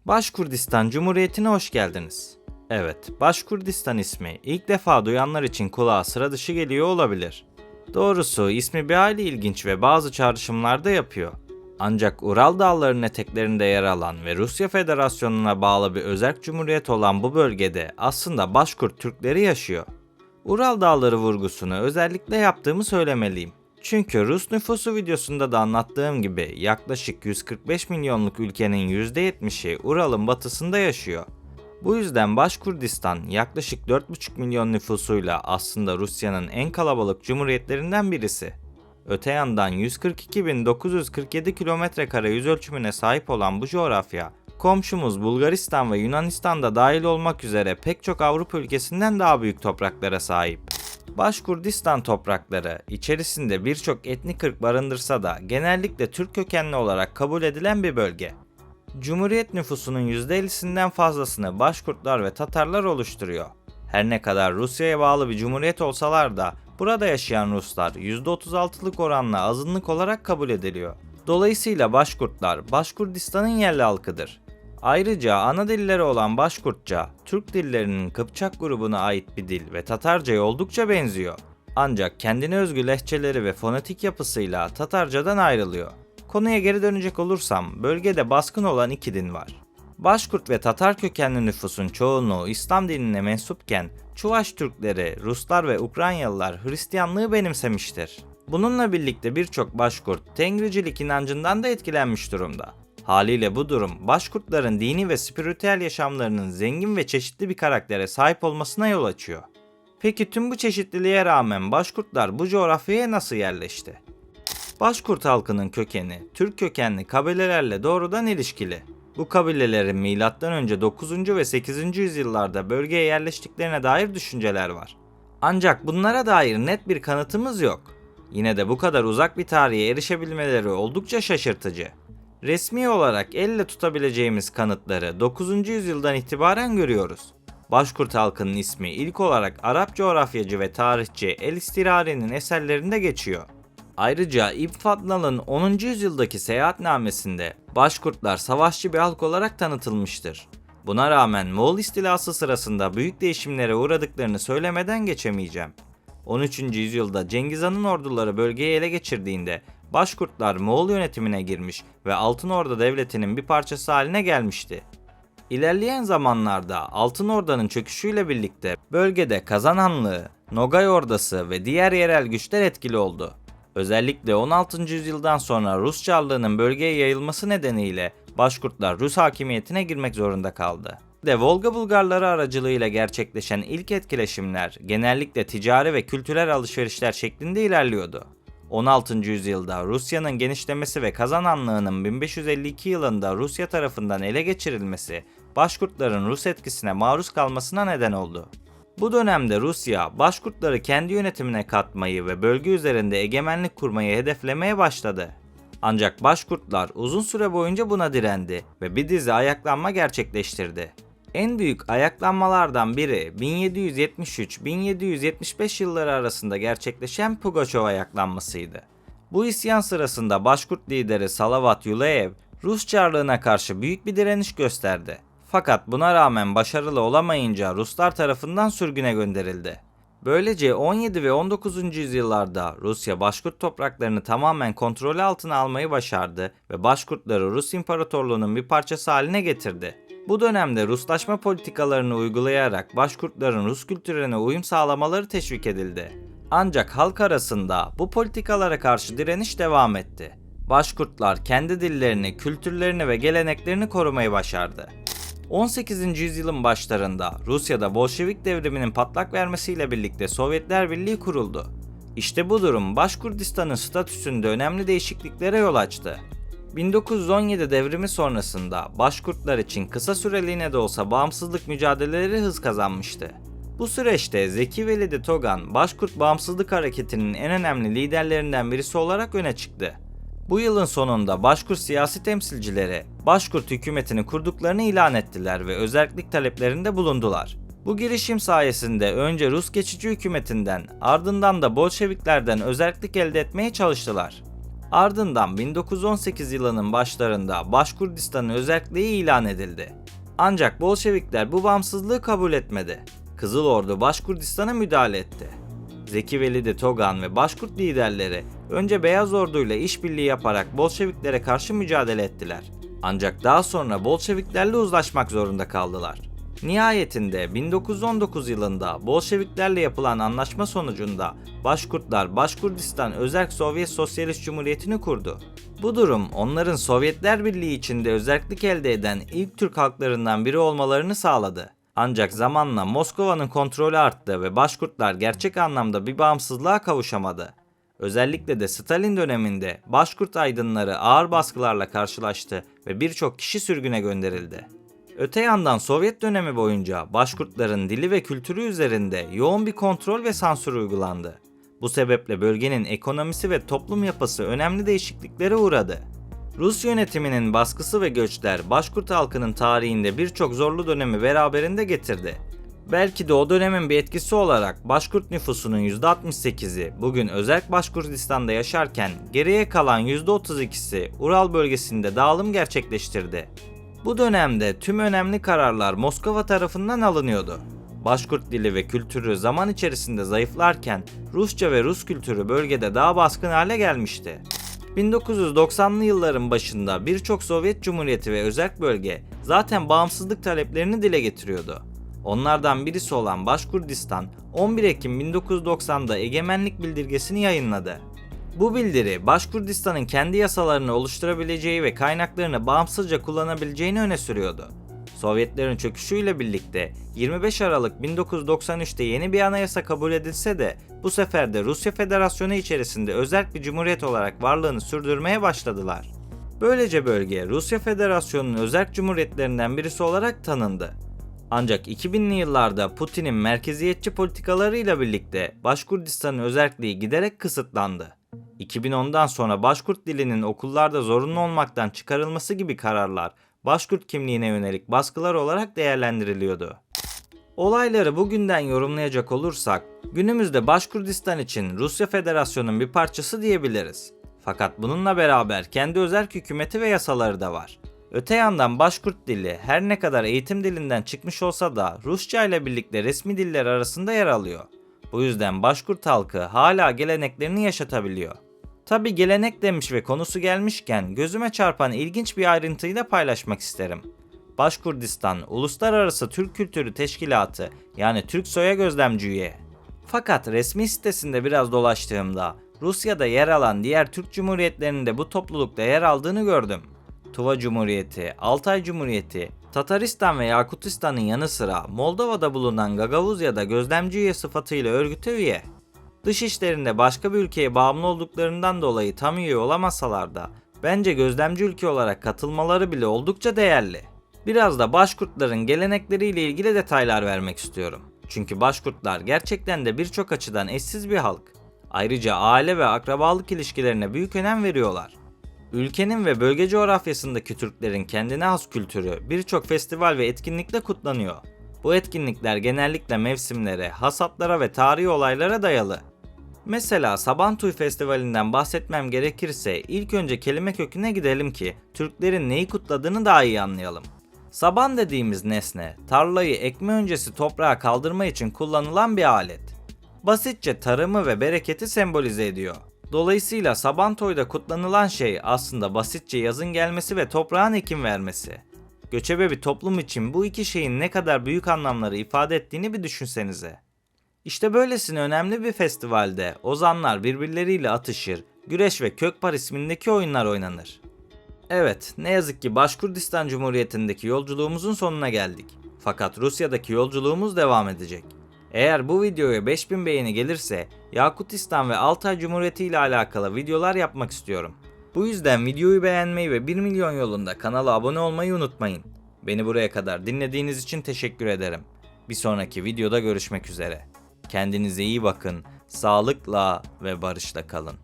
Başkurdistan Cumhuriyeti'ne hoş geldiniz. Evet, Başkurdistan ismi ilk defa duyanlar için kulağa sıra dışı geliyor olabilir. Doğrusu ismi bir hayli ilginç ve bazı çağrışımlar da yapıyor. Ancak Ural Dağları'nın eteklerinde yer alan ve Rusya Federasyonu'na bağlı bir özerk cumhuriyet olan bu bölgede aslında Başkurt Türkleri yaşıyor. Ural Dağları vurgusunu özellikle yaptığımı söylemeliyim. Çünkü Rus nüfusu videosunda da anlattığım gibi yaklaşık 145 milyonluk ülkenin %70'i Ural'ın batısında yaşıyor. Bu yüzden Başkurdistan yaklaşık 4,5 milyon nüfusuyla aslında Rusya'nın en kalabalık cumhuriyetlerinden birisi. Öte yandan 142.947 kilometre yüzölçümüne sahip olan bu coğrafya, komşumuz Bulgaristan ve Yunanistan'da dahil olmak üzere pek çok Avrupa ülkesinden daha büyük topraklara sahip. Başkurdistan toprakları içerisinde birçok etnik ırk barındırsa da genellikle Türk kökenli olarak kabul edilen bir bölge. Cumhuriyet nüfusunun %50'sinden fazlasını Başkurtlar ve Tatarlar oluşturuyor. Her ne kadar Rusya'ya bağlı bir cumhuriyet olsalar da burada yaşayan Ruslar %36'lık oranla azınlık olarak kabul ediliyor. Dolayısıyla Başkurtlar Başkurdistan'ın yerli halkıdır. Ayrıca ana dilleri olan Başkurtça, Türk dillerinin Kıpçak grubuna ait bir dil ve Tatarca'ya oldukça benziyor. Ancak kendine özgü lehçeleri ve fonetik yapısıyla Tatarcadan ayrılıyor. Konuya geri dönecek olursam, bölgede baskın olan iki din var. Başkurt ve Tatar kökenli nüfusun çoğunluğu İslam dinine mensupken, Çuvaş Türkleri, Ruslar ve Ukraynalılar Hristiyanlığı benimsemiştir. Bununla birlikte birçok Başkurt, Tengricilik inancından da etkilenmiş durumda. Haliyle bu durum, Başkurtların dini ve spiritüel yaşamlarının zengin ve çeşitli bir karaktere sahip olmasına yol açıyor. Peki tüm bu çeşitliliğe rağmen Başkurtlar bu coğrafyaya nasıl yerleşti? Başkurt halkının kökeni, Türk kökenli kabilelerle doğrudan ilişkili. Bu kabilelerin M.Ö. 9. ve 8. yüzyıllarda bölgeye yerleştiklerine dair düşünceler var. Ancak bunlara dair net bir kanıtımız yok. Yine de bu kadar uzak bir tarihe erişebilmeleri oldukça şaşırtıcı. Resmi olarak elle tutabileceğimiz kanıtları 9. yüzyıldan itibaren görüyoruz. Başkurt halkının ismi ilk olarak Arap coğrafyacı ve tarihçi El-İstirari'nin eserlerinde geçiyor. Ayrıca İbn Fadlal'ın 10. yüzyıldaki seyahatnamesinde Başkurtlar savaşçı bir halk olarak tanıtılmıştır. Buna rağmen Moğol istilası sırasında büyük değişimlere uğradıklarını söylemeden geçemeyeceğim. 13. yüzyılda Cengiz Han'ın orduları bölgeyi ele geçirdiğinde Başkurtlar Moğol yönetimine girmiş ve Altın Orda Devleti'nin bir parçası haline gelmişti. İlerleyen zamanlarda Altın Orda'nın çöküşüyle birlikte bölgede Kazan Hanlığı, Nogay Ordası ve diğer yerel güçler etkili oldu. Özellikle 16. yüzyıldan sonra Rus Çarlığı'nın bölgeye yayılması nedeniyle Başkurtlar Rus hakimiyetine girmek zorunda kaldı. Volga Bulgarları aracılığıyla gerçekleşen ilk etkileşimler genellikle ticari ve kültürel alışverişler şeklinde ilerliyordu. 16. yüzyılda Rusya'nın genişlemesi ve Kazan Hanlığı'nın 1552 yılında Rusya tarafından ele geçirilmesi, Başkurtların Rus etkisine maruz kalmasına neden oldu. Bu dönemde Rusya, Başkurtları kendi yönetimine katmayı ve bölge üzerinde egemenlik kurmayı hedeflemeye başladı. Ancak Başkurtlar uzun süre boyunca buna direndi ve bir dizi ayaklanma gerçekleştirdi. En büyük ayaklanmalardan biri 1773-1775 yılları arasında gerçekleşen Pugaçov ayaklanmasıydı. Bu isyan sırasında Başkurt lideri Salavat Yulayev, Rus Çarlığı'na karşı büyük bir direniş gösterdi. Fakat buna rağmen başarılı olamayınca Ruslar tarafından sürgüne gönderildi. Böylece 17 ve 19. yüzyıllarda Rusya Başkurt topraklarını tamamen kontrolü altına almayı başardı ve Başkurtları Rus İmparatorluğu'nun bir parçası haline getirdi. Bu dönemde Ruslaşma politikalarını uygulayarak Başkurtların Rus kültürüne uyum sağlamaları teşvik edildi. Ancak halk arasında bu politikalara karşı direniş devam etti. Başkurtlar kendi dillerini, kültürlerini ve geleneklerini korumayı başardı. 18. yüzyılın başlarında Rusya'da Bolşevik devriminin patlak vermesiyle birlikte Sovyetler Birliği kuruldu. İşte bu durum Başkurdistan'ın statüsünde önemli değişikliklere yol açtı. 1917 devrimi sonrasında Başkurtlar için kısa süreliğine de olsa bağımsızlık mücadeleleri hız kazanmıştı. Bu süreçte Zeki Velidi Togan, Başkurt Bağımsızlık Hareketi'nin en önemli liderlerinden birisi olarak öne çıktı. Bu yılın sonunda Başkurt siyasi temsilcileri Başkurt hükümetini kurduklarını ilan ettiler ve özerklik taleplerinde bulundular. Bu girişim sayesinde önce Rus geçici hükümetinden ardından da Bolşeviklerden özerklik elde etmeye çalıştılar. Ardından 1918 yılının başlarında Başkurdistan'ın özerkliği ilan edildi. Ancak Bolşevikler bu bağımsızlığı kabul etmedi. Kızıl Ordu Başkurdistan'a müdahale etti. Zeki Velidi Togan ve Başkurt liderleri önce Beyaz Ordu ile işbirliği yaparak Bolşeviklere karşı mücadele ettiler. Ancak daha sonra Bolşeviklerle uzlaşmak zorunda kaldılar. Nihayetinde 1919 yılında Bolşeviklerle yapılan anlaşma sonucunda Başkurtlar Başkurdistan Özerk Sovyet Sosyalist Cumhuriyeti'ni kurdu. Bu durum onların Sovyetler Birliği içinde özerklik elde eden ilk Türk halklarından biri olmalarını sağladı. Ancak zamanla Moskova'nın kontrolü arttı ve Başkurtlar gerçek anlamda bir bağımsızlığa kavuşamadı. Özellikle de Stalin döneminde Başkurt aydınları ağır baskılarla karşılaştı ve birçok kişi sürgüne gönderildi. Öte yandan Sovyet dönemi boyunca Başkurtların dili ve kültürü üzerinde yoğun bir kontrol ve sansür uygulandı. Bu sebeple bölgenin ekonomisi ve toplum yapısı önemli değişikliklere uğradı. Rus yönetiminin baskısı ve göçler Başkurt halkının tarihinde birçok zorlu dönemi beraberinde getirdi. Belki de o dönemin bir etkisi olarak Başkurt nüfusunun %68'i bugün özerk Başkurdistan'da yaşarken geriye kalan %32'si Ural bölgesinde dağılım gerçekleştirdi. Bu dönemde tüm önemli kararlar Moskova tarafından alınıyordu. Başkurt dili ve kültürü zaman içerisinde zayıflarken Rusça ve Rus kültürü bölgede daha baskın hale gelmişti. 1990'lı yılların başında birçok Sovyet Cumhuriyeti ve özerk bölge zaten bağımsızlık taleplerini dile getiriyordu. Onlardan birisi olan Başkurdistan 11 Ekim 1990'da egemenlik bildirgesini yayınladı. Bu bildiri Başkurdistan'ın kendi yasalarını oluşturabileceği ve kaynaklarını bağımsızca kullanabileceğini öne sürüyordu. Sovyetlerin çöküşüyle birlikte 25 Aralık 1993'te yeni bir anayasa kabul edilse de bu sefer de Rusya Federasyonu içerisinde özerk bir cumhuriyet olarak varlığını sürdürmeye başladılar. Böylece bölge Rusya Federasyonu'nun özerk cumhuriyetlerinden birisi olarak tanındı. Ancak 2000'li yıllarda Putin'in merkeziyetçi politikalarıyla birlikte Başkurdistan'ın özerkliği giderek kısıtlandı. 2010'dan sonra Başkurt dilinin okullarda zorunlu olmaktan çıkarılması gibi kararlar Başkurt kimliğine yönelik baskılar olarak değerlendiriliyordu. Olayları bugünden yorumlayacak olursak, günümüzde Başkurdistan için Rusya Federasyonu'nun bir parçası diyebiliriz. Fakat bununla beraber kendi özerk hükümeti ve yasaları da var. Öte yandan Başkurt dili her ne kadar eğitim dilinden çıkmış olsa da Rusça ile birlikte resmi diller arasında yer alıyor. Bu yüzden Başkurt halkı hala geleneklerini yaşatabiliyor. Tabi gelenek demiş ve konusu gelmişken gözüme çarpan ilginç bir ayrıntıyı da paylaşmak isterim. Başkurdistan Uluslararası Türk Kültürü Teşkilatı yani Türksoy'a gözlemci üye. Fakat resmi sitesinde biraz dolaştığımda Rusya'da yer alan diğer Türk Cumhuriyetlerinin de bu toplulukta yer aldığını gördüm. Tuva Cumhuriyeti, Altay Cumhuriyeti, Tataristan ve Yakutistan'ın yanı sıra Moldova'da bulunan Gagavuzya'da gözlemci üye sıfatıyla örgüte üye. Dış işlerinde başka bir ülkeye bağımlı olduklarından dolayı tam üye olamasalar da bence gözlemci ülke olarak katılmaları bile oldukça değerli. Biraz da Başkurtların gelenekleriyle ilgili detaylar vermek istiyorum. Çünkü Başkurtlar gerçekten de birçok açıdan eşsiz bir halk. Ayrıca aile ve akrabalık ilişkilerine büyük önem veriyorlar. Ülkenin ve bölge coğrafyasındaki Türklerin kendine has kültürü birçok festival ve etkinlikle kutlanıyor. Bu etkinlikler genellikle mevsimlere, hasatlara ve tarihi olaylara dayalı. Mesela Sabantuy Festivali'nden bahsetmem gerekirse ilk önce kelime köküne gidelim ki Türklerin neyi kutladığını daha iyi anlayalım. Saban dediğimiz nesne, tarlayı ekme öncesi toprağa kaldırma için kullanılan bir alet. Basitçe tarımı ve bereketi sembolize ediyor. Dolayısıyla Sabantoy'da kutlanılan şey aslında basitçe yazın gelmesi ve toprağın ekim vermesi. Göçebe bir toplum için bu iki şeyin ne kadar büyük anlamları ifade ettiğini bir düşünsenize. İşte böylesine önemli bir festivalde ozanlar birbirleriyle atışır, güreş ve kökpar ismindeki oyunlar oynanır. Evet, ne yazık ki Başkurdistan Cumhuriyeti'ndeki yolculuğumuzun sonuna geldik. Fakat Rusya'daki yolculuğumuz devam edecek. Eğer bu videoya 5000 beğeni gelirse Yakutistan ve Altay Cumhuriyeti ile alakalı videolar yapmak istiyorum. Bu yüzden videoyu beğenmeyi ve 1 milyon yolunda kanala abone olmayı unutmayın. Beni buraya kadar dinlediğiniz için teşekkür ederim. Bir sonraki videoda görüşmek üzere. Kendinize iyi bakın, sağlıkla ve barışla kalın.